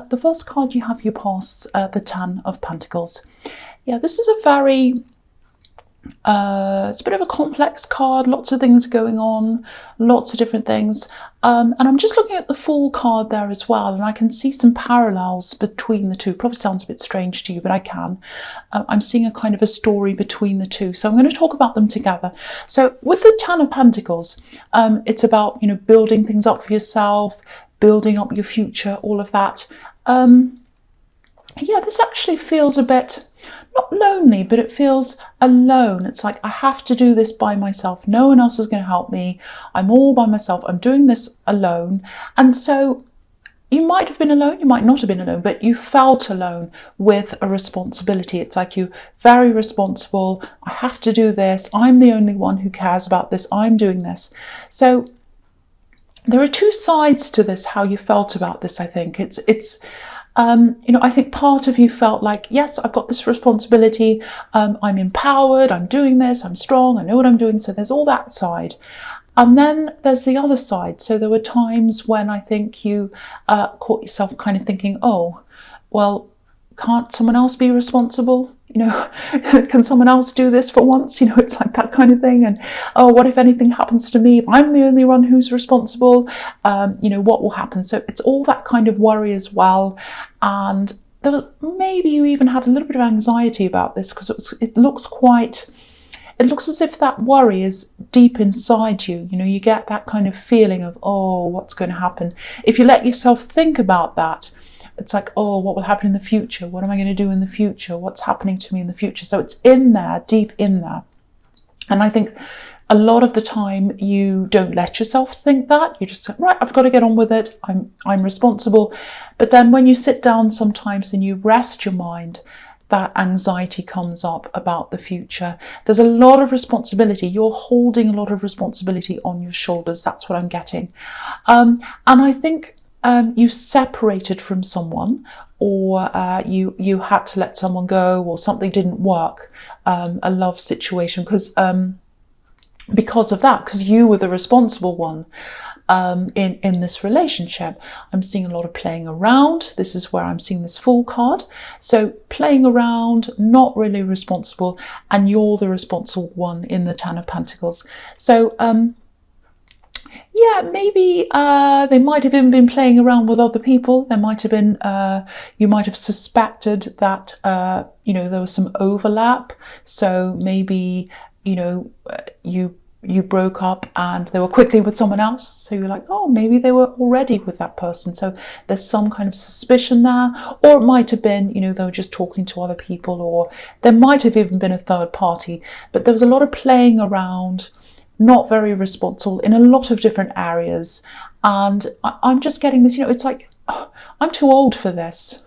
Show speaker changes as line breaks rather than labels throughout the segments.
the first card you have, you pass the Ten of Pentacles. Yeah, this is a very, it's a bit of a complex card, lots of things going on, lots of different things. And I'm just looking at the Fool card there as well, and I can see some parallels between the two. Probably sounds a bit strange to you, but I can. I'm seeing a kind of a story between the two. So I'm going to talk about them together. So with the Ten of Pentacles, it's about, you know, building things up for yourself, building up your future, all of that. Yeah, this actually feels a bit, not lonely, but it feels alone. It's like, I have to do this by myself. No one else is going to help me. I'm all by myself. I'm doing this alone. And so you might have been alone, you might not have been alone, but you felt alone with a responsibility. It's like, you're very responsible. I have to do this. I'm the only one who cares about this. I'm doing this. So there are two sides to this, how you felt about this, I think. You know, I think part of you felt like, yes, I've got this responsibility. I'm empowered. I'm doing this. I'm strong. I know what I'm doing. So there's all that side. And then there's the other side. So there were times when I think you caught yourself kind of thinking, oh, well, can't someone else be responsible? You know, can someone else do this for once? You know, it's like that kind of thing. And, oh, what if anything happens to me? If I'm the only one who's responsible, you know, what will happen? So it's all that kind of worry as well. And there was, maybe you even had a little bit of anxiety about this, because it looks as if that worry is deep inside you. You know, you get that kind of feeling of, oh, what's going to happen? If you let yourself think about that, it's like, oh, what will happen in the future? What am I going to do in the future? What's happening to me in the future? So it's in there, deep in there. And I think a lot of the time you don't let yourself think that. You just say, right, I've got to get on with it. I'm responsible. But then when you sit down sometimes and you rest your mind, that anxiety comes up about the future. There's a lot of responsibility. You're holding a lot of responsibility on your shoulders. That's what I'm getting. And I think you separated from someone, or you had to let someone go, or something didn't work, a love situation, because of that, because you were the responsible one in this relationship. I'm seeing a lot of playing around. This is where I'm seeing this Fool card. So playing around, not really responsible, and you're the responsible one in the Ten of Pentacles. So yeah, maybe they might have even been playing around with other people. There might have been, you might have suspected that, you know, there was some overlap. So maybe, you know, you broke up and they were quickly with someone else. So you're like, oh, maybe they were already with that person. So there's some kind of suspicion there. Or it might have been, you know, they were just talking to other people, or there might have even been a third party. But there was a lot of playing around, not very responsible in a lot of different areas. And I'm just getting this, you know, it's like, oh, I'm too old for this.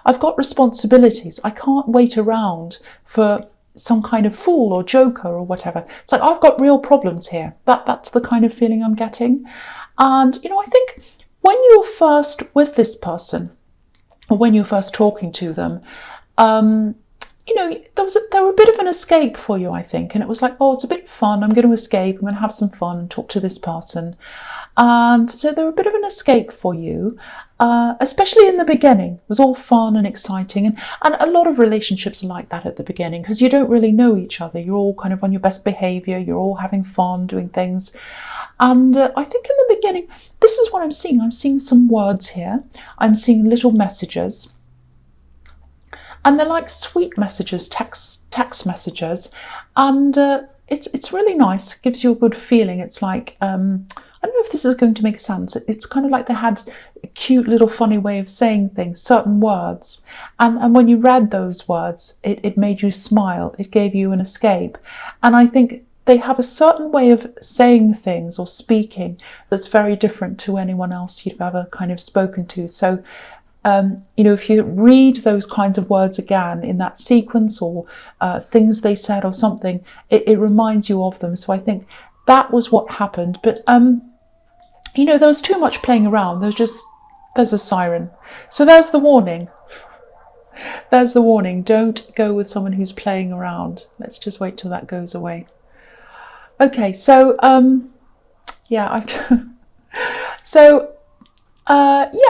I've got responsibilities. I can't wait around for some kind of fool or joker or whatever. It's like, I've got real problems here. That's the kind of feeling I'm getting. And, you know, I think when you're first with this person, or when you're first talking to them, you know, there were a bit of an escape for you, I think. And it was like, oh, it's a bit fun. I'm going to escape. I'm going to have some fun and talk to this person. And so there were a bit of an escape for you, especially in the beginning. It was all fun and exciting. And a lot of relationships are like that at the beginning, because you don't really know each other. You're all kind of on your best behavior. You're all having fun, doing things. And I think in the beginning, this is what I'm seeing. I'm seeing some words here. I'm seeing little messages. And they're like sweet messages, text messages. And it's really nice. It gives you a good feeling. It's like, I don't know if this is going to make sense. It's kind of like they had a cute little funny way of saying things, certain words. And when you read those words, it made you smile. It gave you an escape. And I think they have a certain way of saying things or speaking that's very different to anyone else you've ever kind of spoken to. So, you know, if you read those kinds of words again in that sequence, or things they said or something, it reminds you of them. So I think that was what happened. But, you know, there was too much playing around. There's a siren. So there's the warning. There's the warning. Don't go with someone who's playing around. Let's just wait till that goes away. Okay, so, yeah,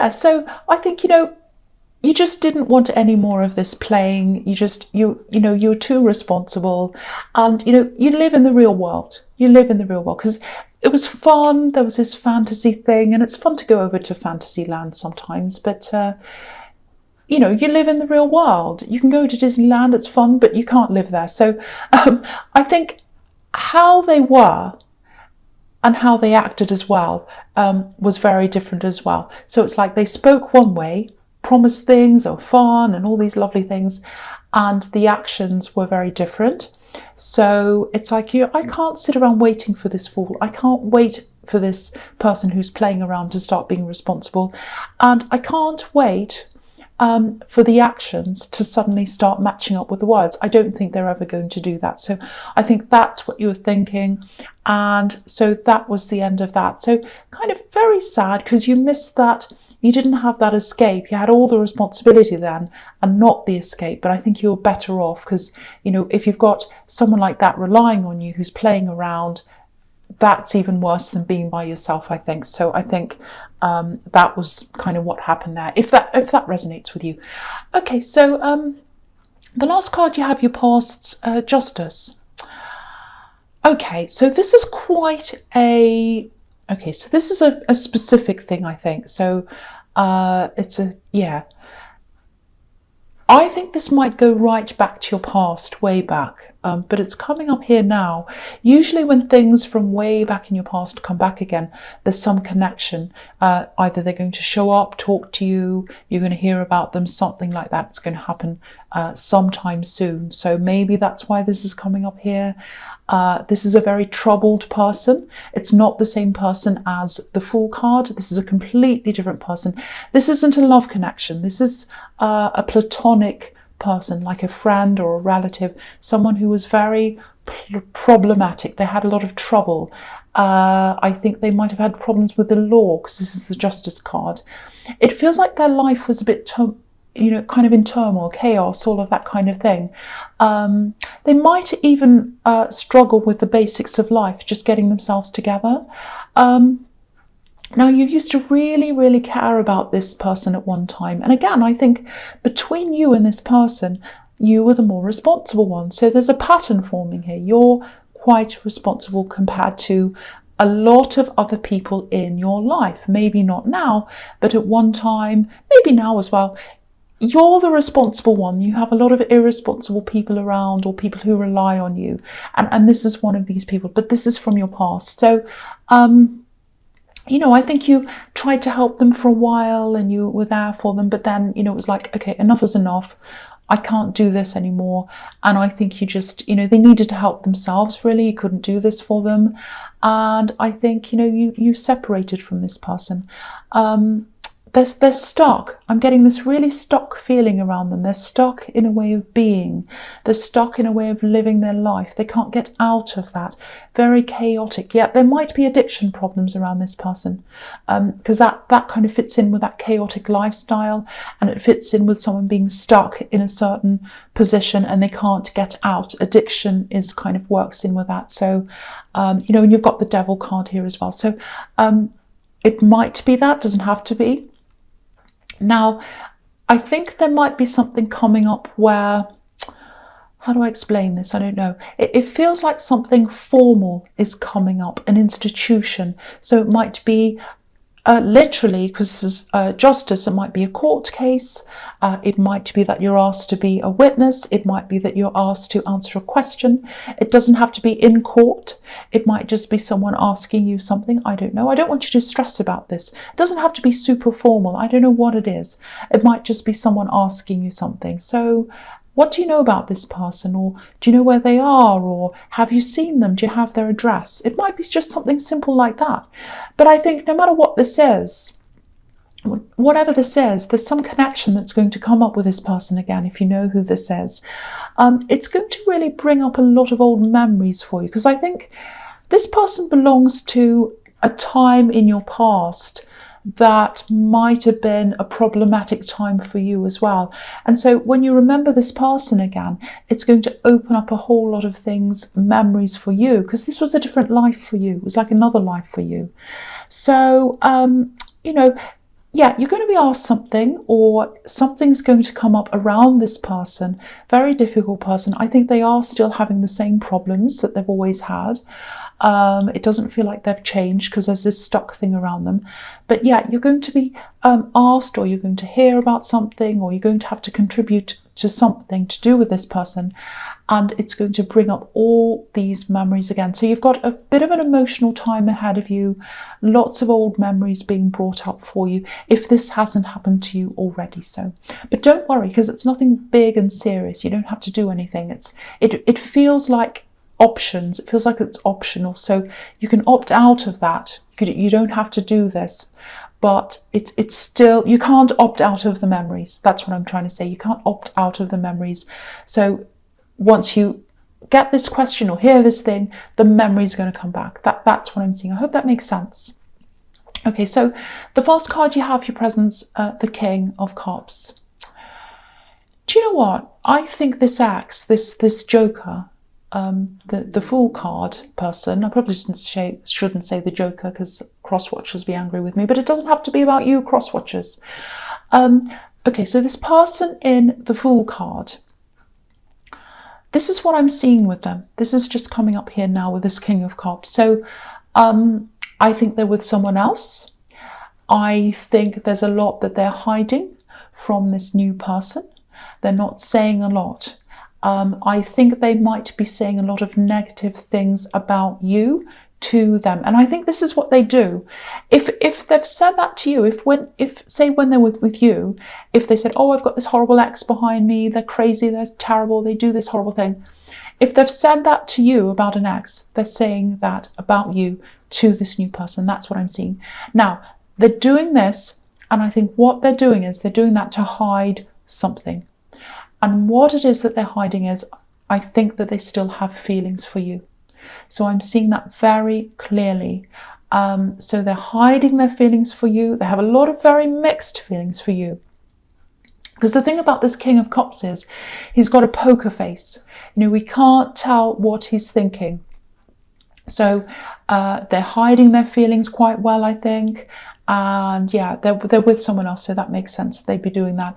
so I think, you know, you just didn't want any more of this playing. You were too responsible, and you live in the real world. You live in the real world because it was fun. There was this fantasy thing, and it's fun to go over to fantasy land sometimes, but you live in the real world. You can go to Disneyland, it's fun, but you can't live there. So I think how they were and how they acted as well was very different as well. So it's like they spoke one way, promised things or fun and all these lovely things, and the actions were very different. So it's like, I can't sit around waiting for this fool. I can't wait for this person who's playing around to start being responsible. And I can't wait for the actions to suddenly start matching up with the words. I don't think they're ever going to do that. So I think that's what you were thinking. And so that was the end of that. So kind of very sad because you missed that. You didn't have that escape. You had all the responsibility then and not the escape. But I think you're better off because, if you've got someone like that relying on you who's playing around, that's even worse than being by yourself, I think. So I think that was kind of what happened there, if that resonates with you. Okay, so the last card you have, your past's Justice. Okay, so this is quite a... Okay, so this is a specific thing, I think. So yeah. I think this might go right back to your past, way back, but it's coming up here now. Usually when things from way back in your past come back again, there's some connection. Either they're going to show up, talk to you, you're going to hear about them, something like that. It's going to happen sometime soon. So maybe that's why this is coming up here. This is a very troubled person. It's not the same person as the Fool card. This is a completely different person. This isn't a love connection. This is a platonic person, like a friend or a relative, someone who was very problematic. They had a lot of trouble. I think they might have had problems with the law because this is the Justice card. It feels like their life was a bit kind of in turmoil, chaos, all of that kind of thing. They might even struggle with the basics of life, just getting themselves together. Now, you used to really, really care about this person at one time. And again, I think between you and this person, you were the more responsible one. So there's a pattern forming here. You're quite responsible compared to a lot of other people in your life. Maybe not now, but at one time, maybe now as well. You're the responsible one. You have a lot of irresponsible people around or people who rely on you. And this is one of these people, but this is from your past. So, I think you tried to help them for a while and you were there for them, but then, it was like, okay, enough is enough. I can't do this anymore. And I think you just, they needed to help themselves, really. You couldn't do this for them. And I think, you separated from this person. They're stuck. I'm getting this really stuck feeling around them. They're stuck in a way of being. They're stuck in a way of living their life. They can't get out of that. Very chaotic. Yet there might be addiction problems around this person because that kind of fits in with that chaotic lifestyle, and it fits in with someone being stuck in a certain position and they can't get out. Addiction is kind of works in with that. So, and you've got the Devil card here as well. So it might be that, doesn't have to be. Now, I think there might be something coming up where, how do I explain this? I don't know. It feels like something formal is coming up, an institution. So it might be literally, because this is justice, it might be a court case. It might be that you're asked to be a witness. It might be that you're asked to answer a question. It doesn't have to be in court. It might just be someone asking you something. I don't know. I don't want you to stress about this. It doesn't have to be super formal. I don't know what it is. It might just be someone asking you something. So what do you know about this person? Or do you know where they are? Or have you seen them? Do you have their address? It might be just something simple like that. But I think no matter what this is, whatever this is, there's some connection that's going to come up with this person again, if you know who this is. It's going to really bring up a lot of old memories for you, because I think this person belongs to a time in your past that might have been a problematic time for you as well. And so when you remember this person again, it's going to open up a whole lot of things, memories for you, because this was a different life for you. It was like another life for you. So, yeah, you're going to be asked something, or something's going to come up around this person, very difficult person. I think they are still having the same problems that they've always had. It doesn't feel like they've changed because there's this stuck thing around them. But yeah, you're going to be asked, or you're going to hear about something, or you're going to have to contribute to something to do with this person. And it's going to bring up all these memories again. So you've got a bit of an emotional time ahead of you, lots of old memories being brought up for you, if this hasn't happened to you already. So, but don't worry, because it's nothing big and serious. You don't have to do anything. It feels like options. It feels like it's optional. So you can opt out of that. You don't have to do this. But it's still, you can't opt out of the memories. That's what I'm trying to say. You can't opt out of the memories. So once you get this question or hear this thing, the memory is going to come back. That's what I'm seeing. I hope that makes sense. Okay, so the first card you have, your presence, the King of Cups. Do you know what? I think this ex, this Joker, the Fool card person, I probably shouldn't say the Joker because cross-watchers be angry with me, but it doesn't have to be about you, cross-watchers. Okay, so this person in the Fool card, this is what I'm seeing with them. This is just coming up here now with this King of Cups. So I think they're with someone else. I think there's a lot that they're hiding from this new person. They're not saying a lot. I think they might be saying a lot of negative things about you to them, and I think this is what they do. If they've said that to you, if say when they're with you, if they said, oh, I've got this horrible ex behind me, they're crazy, they're terrible, they do this horrible thing. If they've said that to you about an ex, they're saying that about you to this new person. That's what I'm seeing. Now, they're doing this, and I think what they're doing is they're doing that to hide something. And what it is that they're hiding is, I think that they still have feelings for you. So I'm seeing that very clearly. So they're hiding their feelings for you. They have a lot of very mixed feelings for you. Because the thing about this King of Cups is he's got a poker face. You know, we can't tell what he's thinking. So they're hiding their feelings quite well, I think. And yeah, they're with someone else, so that makes sense. They'd be doing that.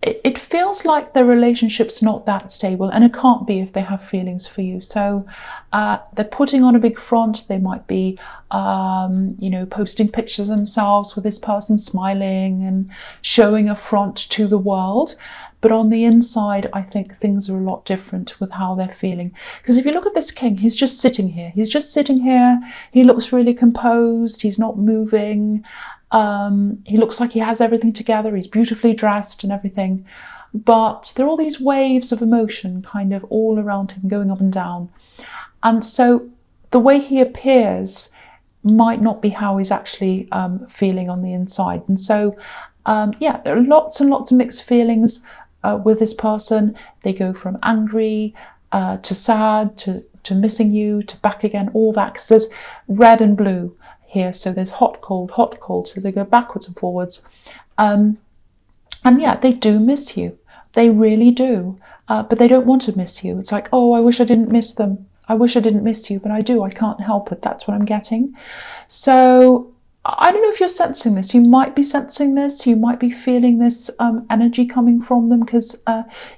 It feels like their relationship's not that stable, and it can't be if they have feelings for you. So they're putting on a big front. They might be, posting pictures of themselves with this person smiling and showing a front to the world. But on the inside, I think things are a lot different with how they're feeling. Because if you look at this king, he's just sitting here. He's just sitting here. He looks really composed. He's not moving. He looks like he has everything together. He's beautifully dressed and everything. But there are all these waves of emotion kind of all around him, going up and down. And so the way he appears might not be how he's actually feeling on the inside. And so, there are lots and lots of mixed feelings with this person. They go from angry to sad to missing you to back again, all that, because there's red and blue here. So there's hot, cold, so they go backwards and forwards. And yeah, they do miss you. They really do. But they don't want to miss you. It's like, oh, I wish I didn't miss them. I wish I didn't miss you, but I do. I can't help it. That's what I'm getting. So I don't know if you're sensing this. You might be sensing this. You might be feeling this energy coming from them, because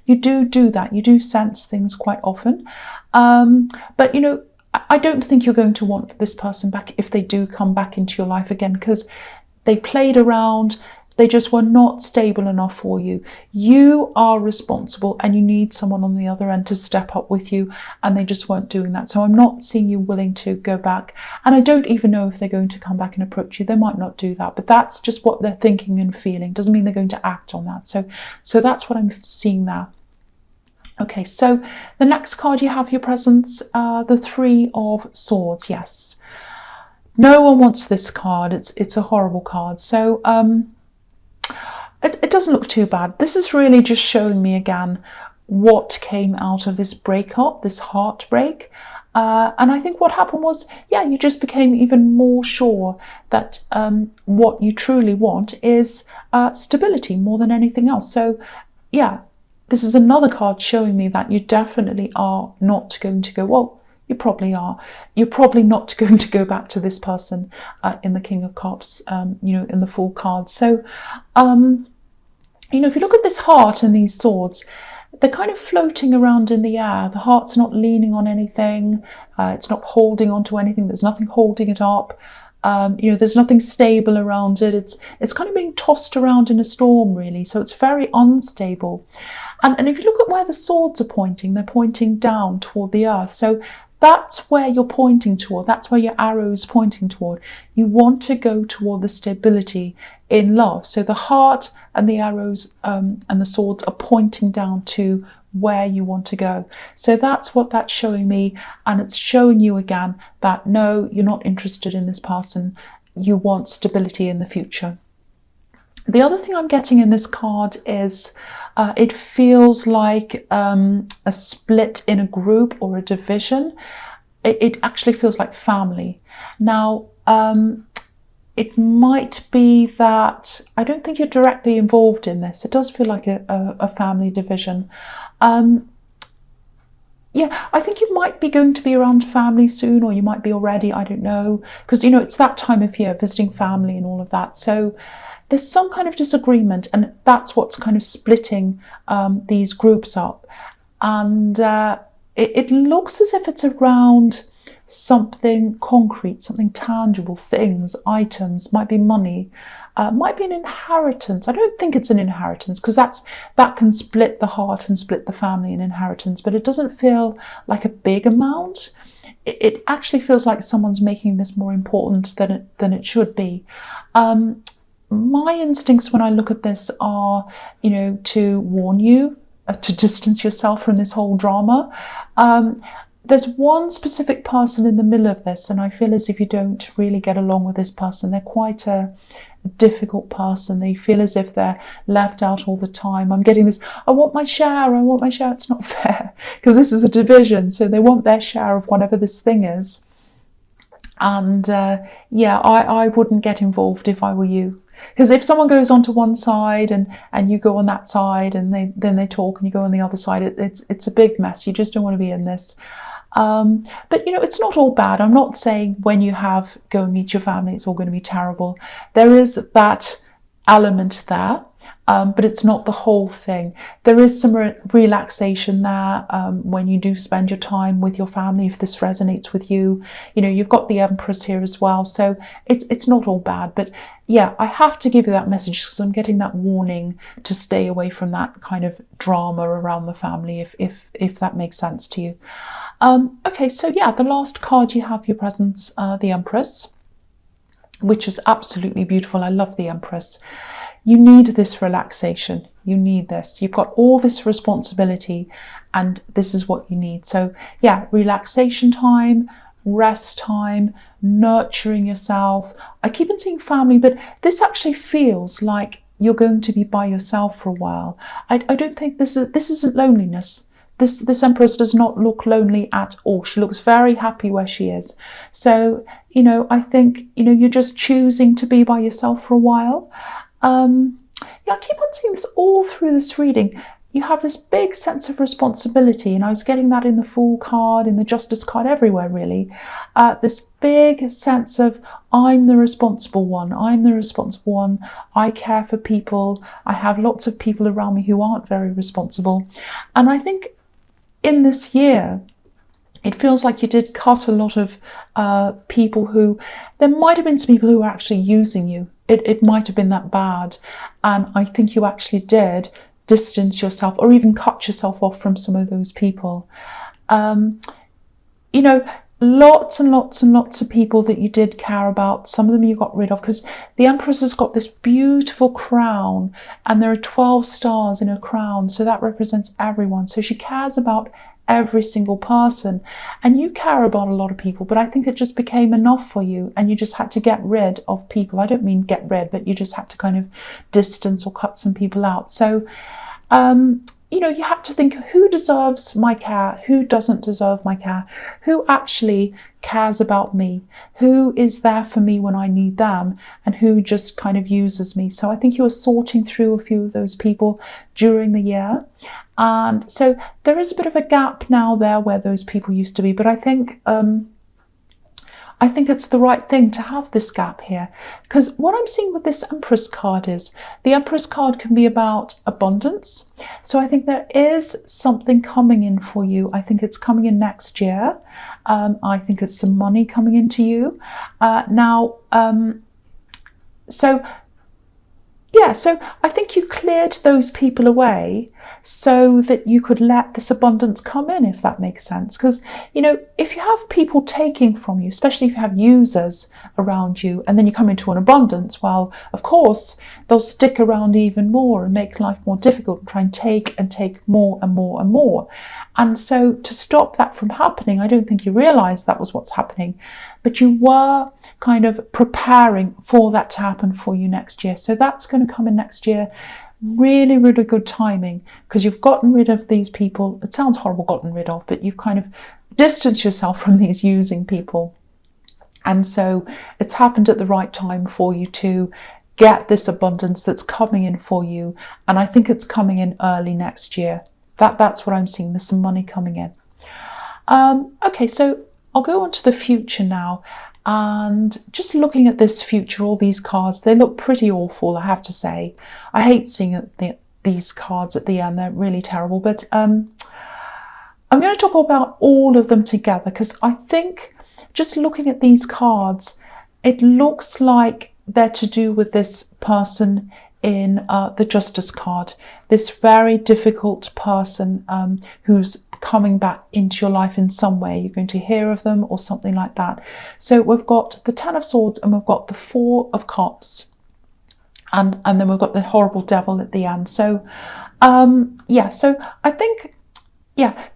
you do that. You do sense things quite often. But, you know, I don't think you're going to want this person back if they do come back into your life again, because they played around. They just were not stable enough for you. You are responsible, and you need someone on the other end to step up with you, and they just weren't doing that. So I'm not seeing you willing to go back. And I don't even know if they're going to come back and approach you. They might not do that, but that's just what they're thinking and feeling. Doesn't mean they're going to act on that. So that's what I'm seeing there. Okay, so the next card you have, your presence, the Three of Swords. Yes. No one wants this card. It's a horrible card. So it doesn't look too bad. This is really just showing me again what came out of this breakup, this heartbreak. And I think what happened was, yeah, you just became even more sure that what you truly want is stability more than anything else. So yeah, this is another card showing me that you definitely are not going to go, well, You probably are. You're probably not going to go back to this person in the King of Cups, in the Fool card. So, if you look at this heart and these swords, they're kind of floating around in the air. The heart's not leaning on anything. It's not holding onto anything. There's nothing holding it up. There's nothing stable around it. It's kind of being tossed around in a storm, really. So it's very unstable. And if you look at where the swords are pointing, they're pointing down toward the earth. So that's where you're pointing toward. That's where your arrow is pointing toward. You want to go toward the stability in love. So the heart and the arrows and the swords are pointing down to where you want to go. So that's what that's showing me. And it's showing you again that no, you're not interested in this person. You want stability in the future. The other thing I'm getting in this card is it feels like a split in a group or a division. It actually feels like family. Now, it might be that I don't think you're directly involved in this. It does feel like a family division. Yeah, I think you might be going to be around family soon, or you might be already, I don't know. Because, it's that time of year, visiting family and all of that. So there's some kind of disagreement, and that's what's kind of splitting these groups up. And it looks as if it's around something concrete, something tangible, things, items, might be money, might be an inheritance. I don't think it's an inheritance, because that can split the heart and split the family in inheritance, but it doesn't feel like a big amount. It actually feels like someone's making this more important than it should be. My instincts when I look at this are, to warn you, to distance yourself from this whole drama. There's one specific person in the middle of this, and I feel as if you don't really get along with this person. They're quite a difficult person. They feel as if they're left out all the time. I'm getting this, I want my share, I want my share. It's not fair, because this is a division, so they want their share of whatever this thing is. And I wouldn't get involved if I were you. Because if someone goes onto one side and you go on that side, and then they talk and you go on the other side, it's a big mess. You just don't want to be in this. But it's not all bad. I'm not saying when you go and meet your family, it's all going to be terrible. There is that element there. But it's not the whole thing. There is some relaxation there when you do spend your time with your family, if this resonates with you. You've got the Empress here as well, so it's not all bad. But yeah, I have to give you that message, because I'm getting that warning to stay away from that kind of drama around the family, if that makes sense to you. Okay, so yeah, the last card you have, your presence, the Empress, which is absolutely beautiful. I love the Empress. You need this relaxation. You need this. You've got all this responsibility, and this is what you need. So yeah, relaxation time, rest time, nurturing yourself. I keep on saying family, but this actually feels like you're going to be by yourself for a while. I don't think this isn't loneliness. This Empress does not look lonely at all. She looks very happy where she is. So, I think, you're just choosing to be by yourself for a while. I keep on seeing this all through this reading. You have this big sense of responsibility, and I was getting that in the Fool card, in the Justice card, everywhere really. This big sense of, I'm the responsible one. I'm the responsible one. I care for people. I have lots of people around me who aren't very responsible. And I think in this year, it feels like you did cut a lot of people who, there might have been some people who were actually using you. It might have been that bad. And I think you actually did distance yourself, or even cut yourself off from some of those people. Lots and lots and lots of people that you did care about, some of them you got rid of, because the Empress has got this beautiful crown, and there are 12 stars in her crown, so that represents everyone. So she cares about every single person, and you care about a lot of people, but I think it just became enough for you, and you just had to get rid of people. I don't mean get rid, but you just had to kind of distance or cut some people out. So you have to think, who deserves my care? Who doesn't deserve my care? Who actually cares about me? Who is there for me when I need them? And who just kind of uses me? So I think you are sorting through a few of those people during the year. And so there is a bit of a gap now there where those people used to be. But I think it's the right thing to have this gap here, because what I'm seeing with this Empress card is the Empress card can be about abundance. So I think there is something coming in for you. I think it's coming in next year. I think it's some money coming into you. So I think you cleared those people away so that you could let this abundance come in, if that makes sense. Because, if you have people taking from you, especially if you have users around you, and then you come into an abundance, well, of course, they'll stick around even more and make life more difficult and try and take more and more and more. And so to stop that from happening, I don't think you realised that was what's happening, but you were kind of preparing for that to happen for you next year. So that's going to come in next year. Really, really good timing, because you've gotten rid of these people. It sounds horrible, gotten rid of, but you've kind of distanced yourself from these using people. And so it's happened at the right time for you to get this abundance that's coming in for you. And I think it's coming in early next year. That's what I'm seeing. There's some money coming in. Okay, so I'll go on to the future now. And just looking at this future, all these cards, they look pretty awful, I have to say. I hate seeing these cards at the end. They're really terrible. But I'm going to talk about all of them together, because I think just looking at these cards, it looks like they're to do with this person in the Justice card, this very difficult person who's coming back into your life in some way. You're going to hear of them or something like that. So we've got the Ten of Swords and we've got the Four of Cups, and then we've got the horrible Devil at the end. So so I think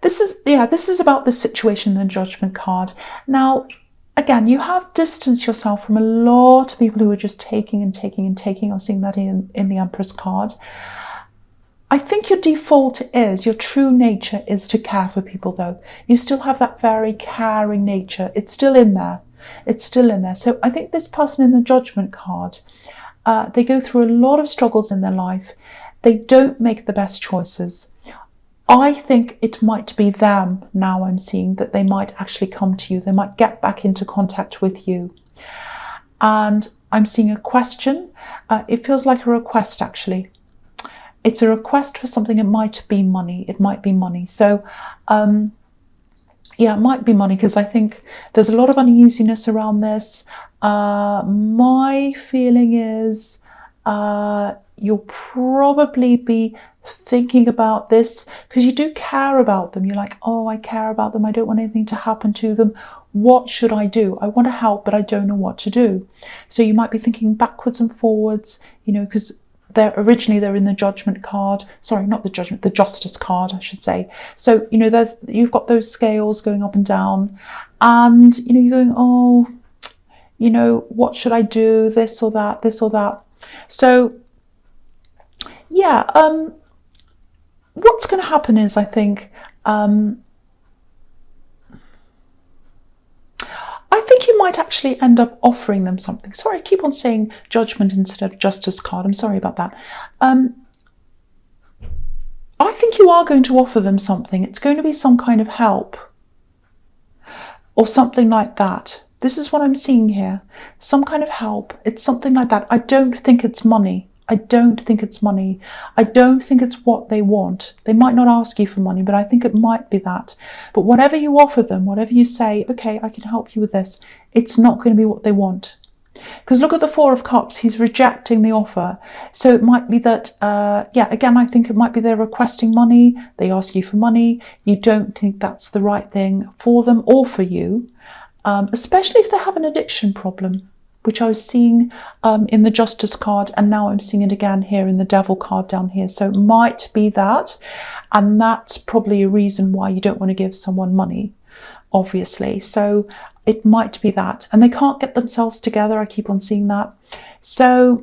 this is about the situation in the Judgment card. Now, again, you have distanced yourself from a lot of people who are just taking and taking and taking. I'm seeing that in the Empress card. I think your default your true nature is to care for people, though. You still have that very caring nature. It's still in there. It's still in there. So I think this person in the Judgment card, they go through a lot of struggles in their life. They don't make the best choices. I think it might be them now. I'm seeing that they might actually come to you. They might get back into contact with you. And I'm seeing a question. It feels like a request, actually. It's a request for something. It might be money. It might be money. So, it might be money, because I think there's a lot of uneasiness around this. My feeling is you'll probably be thinking about this because you do care about them. You're like, oh, I care about them. I don't want anything to happen to them. What should I do? I want to help, but I don't know what to do. So you might be thinking backwards and forwards, because originally they're in the Judgment card. Sorry, not the Judgment, the Justice card, I should say. So, you've got those scales going up and down, and, you're going, oh, what should I do? This or that, this or that. So, what's going to happen is, I think, you might actually end up offering them something. Sorry, I keep on saying Judgment instead of Justice card. I'm sorry about that. I think you are going to offer them something. It's going to be some kind of help or something like that. This is what I'm seeing here. Some kind of help. It's something like that. I don't think it's money. I don't think it's money. I don't think it's what they want. They might not ask you for money, but I think it might be that. But whatever you offer them, whatever you say, okay, I can help you with this, it's not going to be what they want. Because look at the Four of Cups. He's rejecting the offer. So it might be that, again, I think it might be they're requesting money. They ask you for money. You don't think that's the right thing for them or for you, especially if they have an addiction problem, which I was seeing in the Justice card, and now I'm seeing it again here in the Devil card down here. So it might be that, and that's probably a reason why you don't want to give someone money, obviously. So it might be that, and they can't get themselves together. I keep on seeing that. So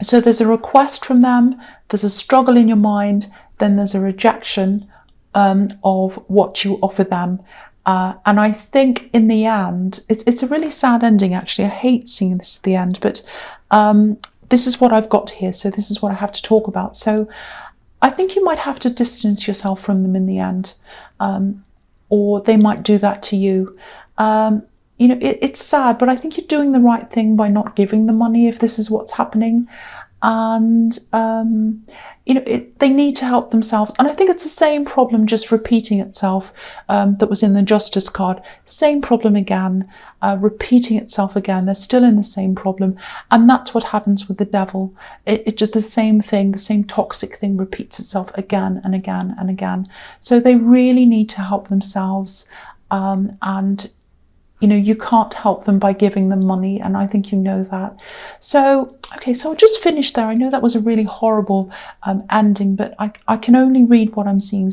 there's a request from them. There's a struggle in your mind. then there's a rejection of what you offer them. And I think in the end, it's a really sad ending, actually. I hate seeing this at the end, but this is what I've got here. So this is what I have to talk about. So I think you might have to distance yourself from them in the end, or they might do that to you. It's sad, but I think you're doing the right thing by not giving the money if this is what's happening. And they need to help themselves. And I think it's the same problem just repeating itself that was in the Justice card. Same problem again, repeating itself again. They're still in the same problem. And that's what happens with the devil. It's just the same thing, the same toxic thing repeats itself again and again and again. So they really need to help themselves. And you can't help them by giving them money, and I think you know that. So, okay, so I'll just finish there. I know that was a really horrible ending, but I can only read what I'm seeing.